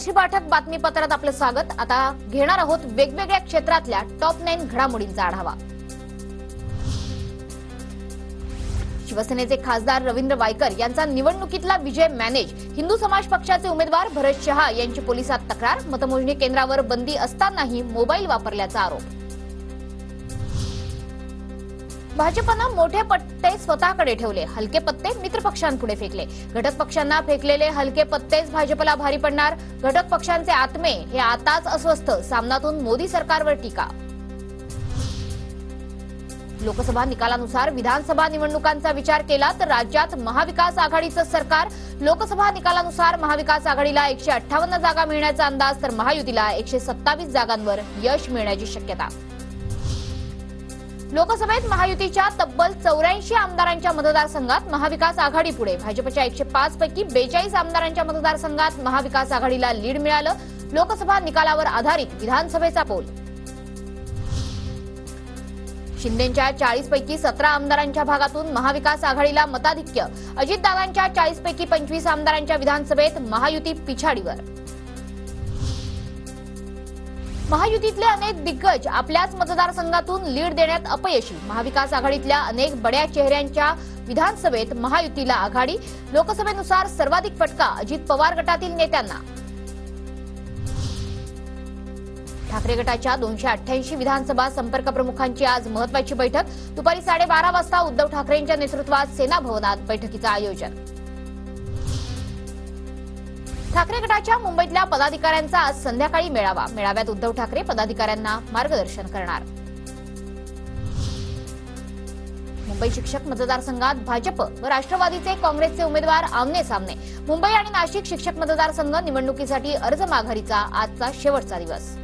जयश्री पाठक बातमीपत्रात आपलं स्वागत। आता घेणार आहोत वेगवेगळ्या क्षेत्रातल्या टॉप 9 घडामोडींचा आढावा। शिवसेनेचे खासदार रवींद्र वायकर यांचा निवडणुकीतला विजय मॅनेज। हिंदू समाज पक्षाचे उमेदवार भरत शहा यांची पोलिसात तक्रार। मतमोजणी केंद्रावर बंदी असतानाही मोबाईल वापरल्याचा आरोप। भाजपनं मोठे पत्ते स्वतःकडे ठेवले, हलके पत्ते मित्रपक्षांपुढे फेकले। घटक पक्षांना फेकलेले हलके पत्तेच भाजपला भारी पडणार। घटक पक्षांचे आत्मे हे आताच अस्वस्थ, सामनातून मोदी सरकारवर टीका। लोकसभा निकालानुसार विधानसभा निवडणुकांचा विचार केला तर राज्यात महाविकास आघाडीचं सरकार। लोकसभा निकालानुसार महाविकास आघाडीला 158 जागा मिळण्याचा अंदाज तर महायुतीला 127 जागांवर यश मिळण्याची शक्यता। लोकसभेत महायुतीच्या तब्बल 84 आमदारांच्या मतदारसंघात महाविकास आघाडी पुढे। भाजपच्या 105 पैकी 42 आमदारांच्या मतदारसंघात महाविकास आघाडीला लीड मिळालं। लोकसभा निकालावर आधारित विधानसभेचा पोल। शिंदेंच्या 40 पैकी 17 आमदारांच्या भागातून महाविकास आघाडीला मताधिक्य। अजितदादांच्या 40 पैकी 25 आमदारांच्या विधानसभेत महायुती पिछाडीवर। महायुतीतले अनेक दिग्गज आपल्याच मतदारसंघातून लीड देण्यात अपयशी। महाविकास आघाडीतल्या अनेक बड्या चेहऱ्यांच्या विधानसभेत महायुतीला आघाडी। लोकसभेनुसार सर्वाधिक फटका अजित पवार गटातील नेत्यांना। ठाकरे गटाच्या 288 विधानसभा संपर्क प्रमुखांची आज महत्त्वाची बैठक। दुपारी 12:30 वाजता उद्धव ठाकरेंच्या नेतृत्वात सेना भवनात बैठकीचं आयोजन। ठाकरे गटाच्या मुंबईतल्या पदाधिकाऱ्यांचा आज संध्याकाळी मेळावा। मेळाव्यात उद्धव ठाकरे पदाधिकाऱ्यांना मार्गदर्शन करणार। मुंबई शिक्षक मतदारसंघात भाजप व राष्ट्रवादीचे काँग्रेसचे उमेदवार आमने सामने। मुंबई आणि नाशिक शिक्षक मतदारसंघ निवडणुकीसाठी अर्ज माघारीचा आजचा शेवटचा दिवस।